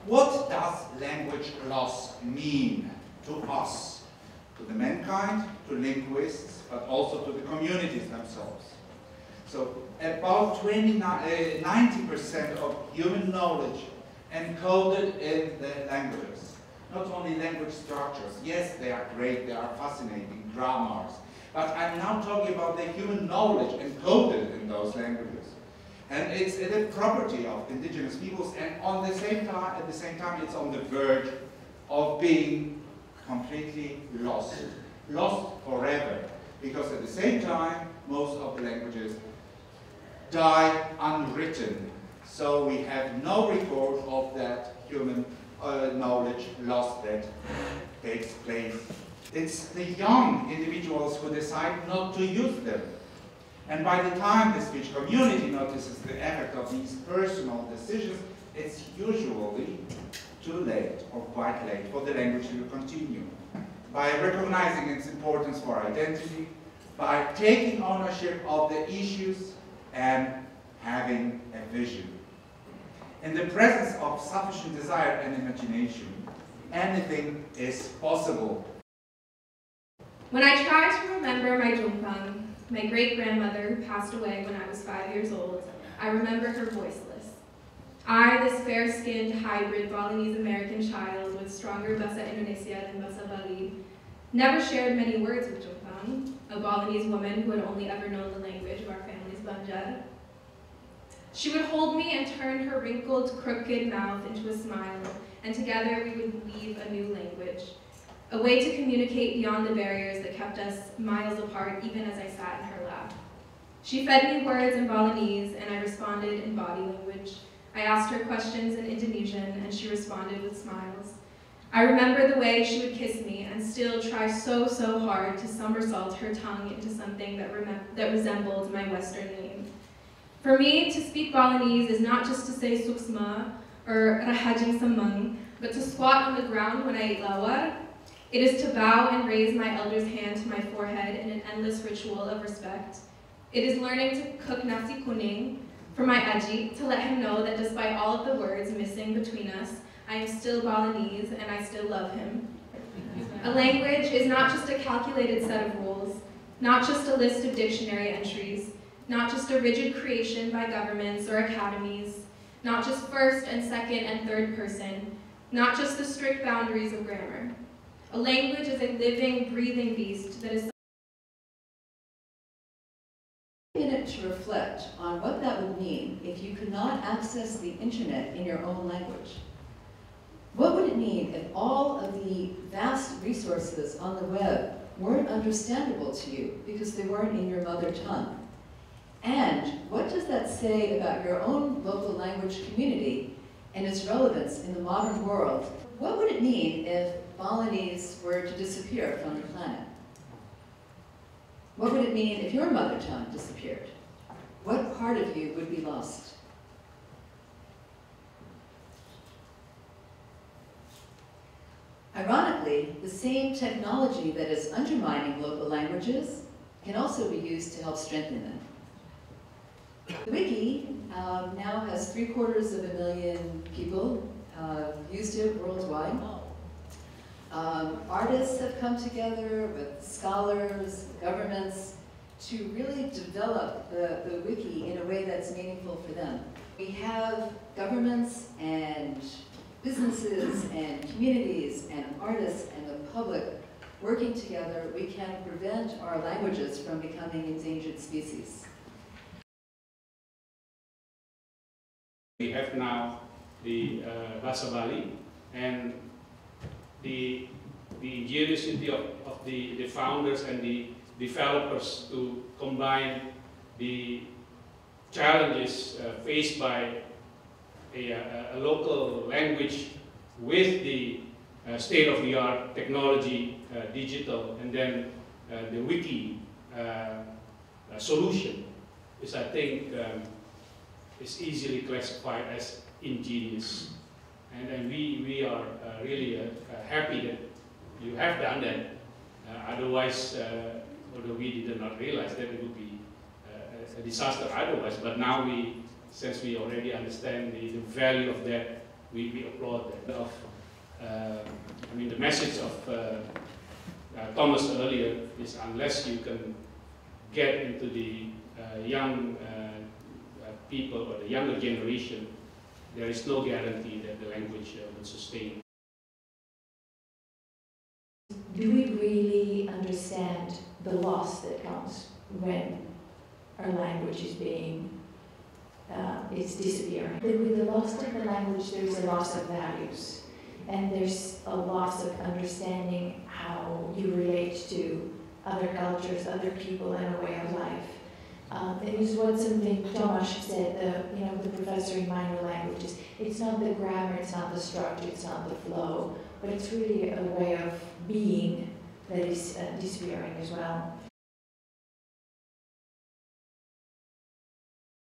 What does language loss mean to us, to the mankind, to linguists, but also to the communities themselves? So about 90% of human knowledge encoded in the languages. Not only language structures, yes, they are great, they are fascinating, grammars, but I'm now talking about the human knowledge encoded in those languages. And it's a property of indigenous peoples, and at the same time, it's on the verge of being completely lost forever. Because at the same time, most of the languages die unwritten. So we have no record of that human knowledge loss that takes place. It's the young individuals who decide not to use them. And by the time the speech community notices the effect of these personal decisions, it's usually too late or quite late for the language to continue. By recognizing its importance for identity, by taking ownership of the issues, and having a vision. In the presence of sufficient desire and imagination, anything is possible. When I try to remember my Jungpang, my great-grandmother who passed away when I was 5 years old, I remember her voiceless. I, this fair-skinned, hybrid Balinese-American child with stronger Bahasa Indonesia than BASAbali, never shared many words with Jungpang, a Balinese woman who had only ever known the language of our family's Banjar. She would hold me and turn her wrinkled, crooked mouth into a smile, and together we would weave a new language, a way to communicate beyond the barriers that kept us miles apart even as I sat in her lap. She fed me words in Balinese, and I responded in body language. I asked her questions in Indonesian, and she responded with smiles. I remember the way she would kiss me and still try so hard to somersault her tongue into something that resembled my Western name. For me, to speak Balinese is not just to say suksma or rahajing samang, but to squat on the ground when I eat lawar. It is to bow and raise my elder's hand to my forehead in an endless ritual of respect. It is learning to cook nasi kuning for my aji, to let him know that despite all of the words missing between us, I am still Balinese and I still love him. A language is not just a calculated set of rules, not just a list of dictionary entries, not just a rigid creation by governments or academies, not just first and second and third person, not just the strict boundaries of grammar. A language is a living, breathing beast that is minute to reflect on what that would mean if you could not access the internet in your own language. What would it mean if all of the vast resources on the web weren't understandable to you because they weren't in your mother tongue? And what does that say about your own local language community and its relevance in the modern world? What would it mean if Balinese were to disappear from the planet? What would it mean if your mother tongue disappeared? What part of you would be lost? Ironically, the same technology that is undermining local languages can also be used to help strengthen them. The wiki now has 750,000 people used it worldwide. Artists have come together with scholars, governments, to really develop the wiki in a way that's meaningful for them. We have governments and businesses and communities and artists and the public working together. We can prevent our languages from becoming endangered species. We have now the BASAbali, and the ingenuity of the founders and the developers to combine the challenges faced by a local language with the state-of-the-art technology, digital, and then the wiki solution is, I think, is easily classified as ingenious. And we are really happy that you have done that. Otherwise, although we did not realize that it would be a disaster otherwise, but now since we already understand the value of that we applaud that. I mean, the message of Thomas earlier is unless you can get into the young people or the younger generation, there is no guarantee that the language will sustain. Do we really understand the loss that comes when our language is being, it's disappearing? With the loss of the language, there's a loss of values, and there's a loss of understanding how you relate to other cultures, other people, and a way of life. It was what something Tomas said, the professor in minor languages. It's not the grammar, it's not the structure, it's not the flow, but it's really a way of being that is disappearing as well.